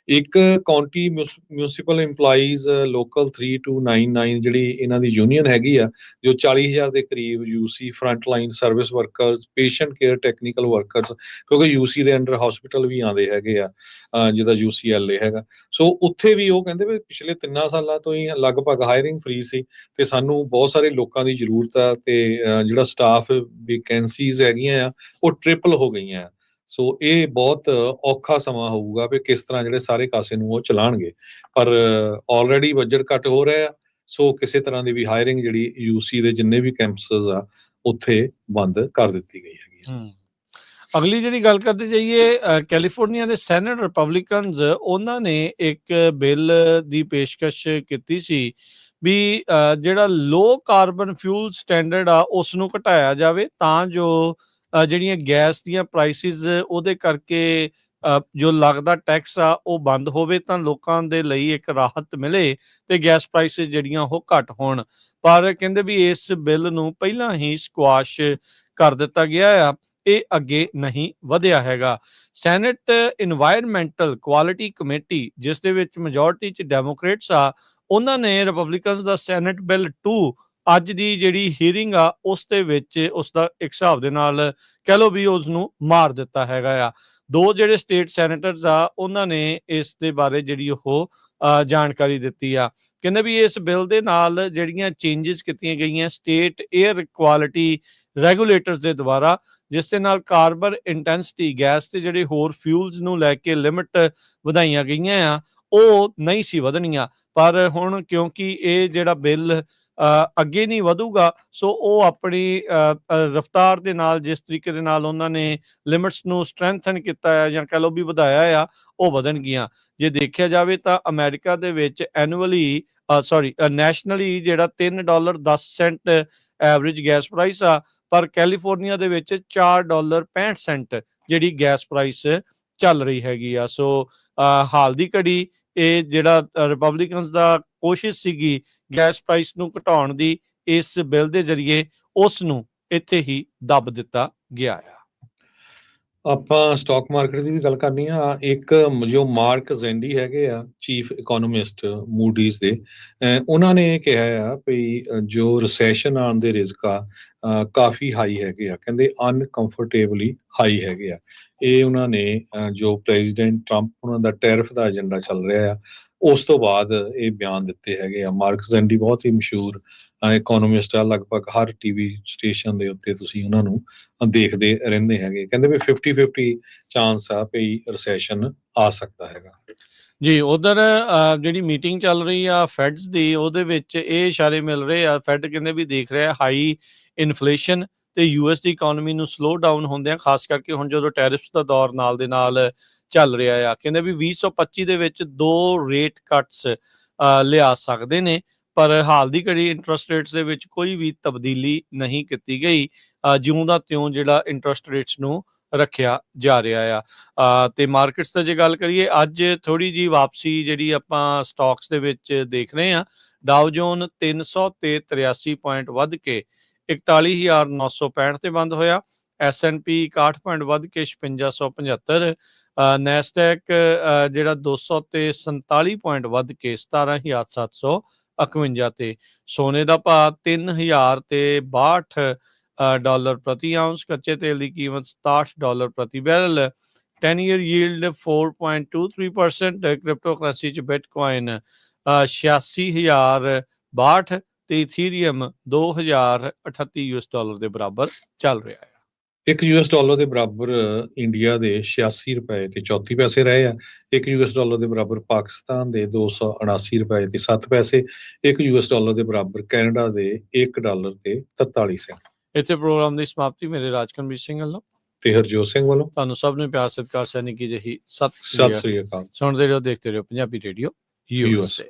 ਇੱਕ ਕਾਉਂਟੀ ਮਿਊਨਿਸਪਲ ਇੰਪਲਾਈਜ਼ ਲੋਕਲ 3299 ਜਿਹੜੀ ਇਹਨਾਂ ਦੀ ਯੂਨੀਅਨ ਹੈਗੀ ਆ, ਜੋ 40,000 ਦੇ ਕਰੀਬ UC front line service workers, patient care technical workers, ਕਿਉਂਕਿ ਯੂਸੀ ਦੇ ਅੰਡਰ ਹਸਪੀਟਲ ਵੀ ਆਉਂਦੇ ਹੈਗੇ ਆ ਜਿਹਦਾ UCLA ਹੈਗਾ। ਸੋ ਉੱਥੇ ਵੀ ਉਹ ਕਹਿੰਦੇ ਵੀ ਪਿਛਲੇ 3 ਸਾਲਾਂ ਤੋਂ ਹੀ ਲਗਭਗ ਹਾਇਰਿੰਗ ਫ੍ਰੀ ਸੀ, ਤੇ ਸਾਨੂੰ ਬਹੁਤ ਸਾਰੇ ਲੋਕਾਂ ਦੀ ਜ਼ਰੂਰਤ ਆ, ਤੇ ਜਿਹੜਾ ਸਟਾਫ ਵੇਕੈਂਸੀਜ਼ ਹੈਗੀਆਂ ਆ ਉਹ ਟ੍ਰਿਪਲ ਹੋ ਗਈਆਂ ਆ। ਸੋ ਇਹ ਬਹੁਤ ਔਖਾ ਸਮਾਂ ਹੋਊਗਾ ਵੀ ਕਿਸ ਤਰ੍ਹਾਂ ਜਿਹੜੇ ਸਾਰੇ ਕਾਸੇ ਨੂੰ ਉਹ ਚਲਾਉਣਗੇ, ਪਰ ਆਲਰੇਡੀ ਬਜਟ ਘੱਟ ਹੋ ਰਿਹਾ। ਸੋ ਕਿਸੇ ਤਰ੍ਹਾਂ ਦੀ ਵੀ ਹਾਇਰਿੰਗ ਜਿਹੜੀ UC ਦੇ ਜਿੰਨੇ ਵੀ ਕੈਂਪਸਸ ਆ ਉੱਥੇ ਬੰਦ ਕਰ ਦਿੱਤੀ ਗਈ ਹੈਗੀ। ਅਗਲੀ ਜਿਹੜੀ ਗੱਲ ਕਰਦੇ ਜਾਈਏ, ਕੈਲੀਫੋਰਨੀਆ ਦੇ ਸੈਨੇਟ ਰਿਪਬਲਿਕਨਸ ਉਹਨਾਂ ਨੇ ਇੱਕ ਬਿੱਲ ਦੀ ਪੇਸ਼ਕਸ਼ ਕੀਤੀ ਸੀ ਵੀ ਜਿਹੜਾ ਲੋ ਕਾਰਬਨ ਫਿਊਲ ਸਟੈਂਡਰਡ ਆ ਉਸ ਨੂੰ ਘਟਾਇਆ ਜਾਵੇ, ਤਾਂ ਜੋ ਜਿਹੜੀਆਂ ਗੈਸ ਦੀਆਂ ਪ੍ਰਾਈਸਿਸ ਉਹਦੇ ਕਰਕੇ ਜੋ ਲੱਗਦਾ ਟੈਕਸ ਆ ਉਹ ਬੰਦ ਹੋਵੇ, ਤਾਂ ਲੋਕਾਂ ਦੇ ਲਈ ਇੱਕ ਰਾਹਤ ਮਿਲੇ ਤੇ ਗੈਸ ਪ੍ਰਾਈਸਿਸ ਜਿਹੜੀਆਂ ਉਹ ਘੱਟ ਹੋਣ। ਪਰ ਕਹਿੰਦੇ ਵੀ ਇਸ ਬਿੱਲ ਨੂੰ ਪਹਿਲਾਂ ਹੀ ਸਕੁਆਸ਼ ਕਰ ਦਿੱਤਾ ਗਿਆ ਆ, ਇਹ ਅੱਗੇ ਨਹੀਂ ਵਧਿਆ ਹੈਗਾ। ਸੈਨੇਟ ਇਨਵਾਇਰਮੈਂਟਲ ਕੁਆਲਿਟੀ ਕਮੇਟੀ, ਜਿਸ ਦੇ ਵਿੱਚ ਮੈਜੋਰਟੀ 'ਚ ਡੈਮੋਕ੍ਰੇਟਸ ਆ, ਉਹਨਾਂ ਨੇ ਰਿਪਬਲਿਕਨਸ ਦਾ ਸੈਨੇਟ ਬਿੱਲ 2 ਅੱਜ ਦੀ ਜਿਹੜੀ ਹੀਅਰਿੰਗ ਆ ਉਸ ਦੇ ਵਿੱਚ ਉਸ ਦਾ ਇੱਕ ਹਿਸਾਬ ਦੇ ਨਾਲ ਕਹਿ ਲਓ ਵੀ ਉਸ ਨੂੰ ਮਾਰ ਦਿੱਤਾ ਹੈਗਾ ਆ। 2 ਜਿਹੜੇ ਸਟੇਟ ਸੈਨੇਟਰਸ ਆ ਉਹਨਾਂ ਨੇ ਇਸ ਦੇ ਬਾਰੇ ਜਿਹੜੀ ਉਹ ਜਾਣਕਾਰੀ ਦਿੱਤੀ ਆ। ਕਹਿੰਦੇ ਵੀ ਇਸ ਬਿੱਲ ਦੇ ਨਾਲ ਜਿਹੜੀਆਂ ਚੇਂਜਸ ਕੀਤੀਆਂ ਗਈਆਂ ਸਟੇਟ ਏਅਰ ਕੁਆਲਿਟੀ ਰੈਗੂਲੇਟਰਸ ਦੇ ਦੁਆਰਾ, ਜਿਸ ਦੇ ਨਾਲ ਕਾਰਬਨ ਇੰਟੈਂਸਿਟੀ ਗੈਸ ਤੇ ਜਿਹੜੇ ਹੋਰ ਫਿਊਲਸ ਨੂੰ ਲੈ ਕੇ ਲਿਮਿਟ ਵਧਾਈਆਂ ਗਈਆਂ ਆ, ਉਹ ਨਹੀਂ ਸੀ ਵਧਣੀਆਂ। ਪਰ ਹੁਣ ਕਿਉਂਕਿ ਇਹ ਜਿਹੜਾ ਬਿੱਲ ਅੱਗੇ ਨਹੀਂ ਵਧੂਗਾ, ਸੋ ਉਹ ਆਪਣੀ ਰਫਤਾਰ ਦੇ ਨਾਲ ਜਿਸ ਤਰੀਕੇ ਦੇ ਨਾਲ ਉਹਨਾਂ ਨੇ ਲਿਮਿਟਸ ਨੂੰ ਸਟਰੈਂਥਨ ਕੀਤਾ ਹੈ ਜਾਂ ਕਹਿ ਲਓ ਵੀ ਵਧਾਇਆ ਆ, ਉਹ ਵਧਣਗੀਆਂ। ਜੇ ਦੇਖਿਆ ਜਾਵੇ ਤਾਂ ਅਮਰੀਕਾ ਦੇ ਵਿੱਚ ਨੈਸ਼ਨਲੀ ਜਿਹੜਾ $3.10 ਐਵਰੇਜ ਗੈਸ ਪ੍ਰਾਈਸ ਆ, ਪਰ ਕੈਲੀਫੋਰਨੀਆ ਦੇ ਵਿੱਚ $4.65 ਜਿਹੜੀ ਗੈਸ ਪ੍ਰਾਈਸ ਚੱਲ ਰਹੀ ਹੈਗੀ ਆ। ਸੋ ਹਾਲ ਦੀ ਘੜੀ ਇਹ ਜਿਹੜਾ ਰਿਪਬਲਿਕਨਸ ਦਾ ਕੋਸ਼ਿਸ਼ ਸੀਗੀ ਗੈਸ ਪ੍ਰਾਈਸ ਨੂੰ ਘਟਾਉਣ ਦੀ, ਇਸ ਬਿੱਲ ਦੇ ਜ਼ਰੀਏ ਉਸ ਨੂੰ ਇੱਥੇ ਹੀ ਦੱਬ ਦਿੱਤਾ ਗਿਆ ਆ। ਆਪਾਂ ਸਟਾਕ ਮਾਰਕੀਟ ਦੀ ਵੀ ਗੱਲ ਕਰਨੀ ਆ। ਇੱਕ ਜੋ ਮਾਰਕ ਜ਼ੈਂਡੀ ਹੈਗੇ ਆ, ਚੀਫ ਇਕੋਨੋਮਿਸਟ ਮੂਡੀਜ਼ ਦੇ, ਉਹਨਾਂ ਨੇ ਕਿਹਾ ਆ ਵੀ ਜੋ ਰਿਸੈਸ਼ਨ ਆਉਣ ਦੇ ਰਿਸਕ ਆ ਕਾਫੀ ਹਾਈ ਹੈਗੇ ਆ, ਕਹਿੰਦੇ ਅਨਕੰਫਰਟੇਬਲੀ ਹਾਈ ਹੈਗੇ ਆ। ਇਹ ਉਹਨਾਂ ਨੇ ਜੋ ਪ੍ਰੈਜ਼ੀਡੈਂਟ ਟਰੰਪ ਉਹਨਾਂ ਦਾ ਟੈਰਿਫ ਦਾ ਏਜੰਡਾ ਚੱਲ ਰਿਹਾ ਆ ਉਸ ਤੋਂ ਬਾਅਦ ਇਹ ਬਿਆਨ ਦਿੱਤੇ ਹੈਗੇ ਆ। ਮਾਰਕ ਜ਼ੈਂਡੀ ਬਹੁਤ ਹੀ ਮਸ਼ਹੂਰ ਇਕੋਨੋਮਿਸਟ ਆ, ਲਗਭਗ ਹਰ ਟੀਵੀ ਸਟੇਸ਼ਨ ਦੇ ਉੱਤੇ ਤੁਸੀਂ ਉਹਨਾਂ ਨੂੰ ਦੇਖਦੇ ਰਹਿੰਦੇ ਹੈਗੇ। ਕਹਿੰਦੇ ਵੀ 50-50 ਚਾਂਸ ਆ ਵੀ ਰਿਸੈਸ਼ਨ ਆ ਸਕਦਾ ਹੈਗਾ। ਜੀ, ਉਧਰ ਜਿਹੜੀ ਮੀਟਿੰਗ ਚੱਲ ਰਹੀ ਆ ਫੈਡਸ ਦੀ, ਉਹਦੇ ਵਿੱਚ ਇਹ ਇਸ਼ਾਰੇ ਮਿਲ ਰਹੇ ਆ। ਫੈਡ ਕਹਿੰਦੇ ਵੀ ਦੇਖ ਰਿਹਾ ਹਾਈ ਇਨਫਲੇਸ਼ਨ ਤੇ ਯੂਐਸ ਦੀ ਇਕਨੋਮੀ ਨੂੰ ਸਲੋ ਡਾਊਨ ਹੁੰਦਿਆਂ, ਖਾਸ ਕਰਕੇ ਹੁਣ ਜਦੋਂ ਟੈਰਿਫਸ ਦਾ ਦੌਰ ਨਾਲ ਦੇ ਨਾਲ ਚੱਲ ਰਿਹਾ ਆ। ਕਹਿੰਦੇ ਵੀ 2025 ਦੇ ਵਿੱਚ 2 ਰੇਟ ਕੱਟਸ ਲਿਆ ਸਕਦੇ ਨੇ, ਪਰ ਹਾਲ ਦੀ ਘੜੀ ਇੰਟਰਸਟ ਰੇਟਸ ਦੇ ਵਿੱਚ ਕੋਈ ਵੀ ਤਬਦੀਲੀ ਨਹੀਂ ਕੀਤੀ ਗਈ। ਜਿਉਂ ਦਾ ਤਿਉਂ ਜਿਹੜਾ ਇੰਟਰਸਟ ਰੇਟਸ ਨੂੰ ਰੱਖਿਆ ਜਾ ਰਿਹਾ ਆ। ਤੇ ਮਾਰਕੀਟਸ ਦਾ ਜੇ ਗੱਲ ਕਰੀਏ, ਅੱਜ ਥੋੜੀ ਜੀ ਵਾਪਸੀ ਜਿਹੜੀ ਆਪਾਂ ਸਟਾਕਸ ਦੇ ਵਿੱਚ ਦੇਖ ਰਹੇ ਆ। ਡਾਓ ਜੋਨ 300 ਤੇ 83 ਪੁਆਇੰਟ ਵੱਧ ਕੇ 41,965 ਤੇ ਬੰਦ ਹੋਇਆ। S&P 61 ਪੁਆਇੰਟ ਵੱਧ ਕੇ 5675। ਨੈਸਡੈਕ ਜਿਹੜਾ 200 ਤੇ 47 ਪੁਆਇੰਟ ਵੱਧ ਕੇ 17,751 ਤੇ। ਸੋਨੇ ਦਾ ਭਾਅ 3,000 ਤੇ 62 ਡਾਲਰ ਪ੍ਰਤੀ ਆਉਂਸ। ਕੱਚੇ ਤੇਲ ਦੀ ਕੀਮਤ $67 ਪ੍ਰਤੀ barrel. 10 year yield 4.23%। Crypto currency ਚ ਬਿਟਕੋਇਨ 86,062 ਤੇ ਇਥੀਰੀਅਮ 2,038 US ਡਾਲਰ ਦੇ ਬਰਾਬਰ ਚੱਲ ਰਿਹਾ ਹੈ। ਇੱਕ US ਡਾਲਰ ਦੇ ਬਰਾਬਰ ਇੰਡੀਆ ਦੇ 86 ਰੁਪਏ ਤੇ 34 ਪੈਸੇ ਰਹੇ ਆ। ਇੱਕ US ਡਾਲਰ ਦੇ ਬਰਾਬਰ ਪਾਕਿਸਤਾਨ ਦੇ 279 ਰੁਪਏ ਤੇ 7 ਪੈਸੇ। ਇੱਕ US ਡਾਲਰ ਦੇ ਬਰਾਬਰ ਕੈਨੇਡਾ ਦੇ $1 ਤੇ 43 ਸੈਂਟ। ਇੱਥੇ ਪ੍ਰੋਗਰਾਮ ਦੀ ਸਮਾਪਤੀ ਮੇਰੇ ਰਾਜਕਨਵੀਰ ਸਿੰਘ ਵੱਲੋਂ ਤੇ ਹਰਜੋਤ ਸਿੰਘ ਵੱਲੋਂ ਤੁਹਾਨੂੰ ਸਭ ਨੂੰ ਪਿਆਰ ਸਤਿਕਾਰ ਸੈਨਿਕ ਕੀ ਜਿਹੀ ਸਤਿ ਸਤਿ ਸ੍ਰੀ ਅਕਾਲ। ਸੁਣਦੇ ਰਹੋ, ਦੇਖਦੇ ਰਹੋ ਪੰਜਾਬੀ ਰੇਡੀਓ USA।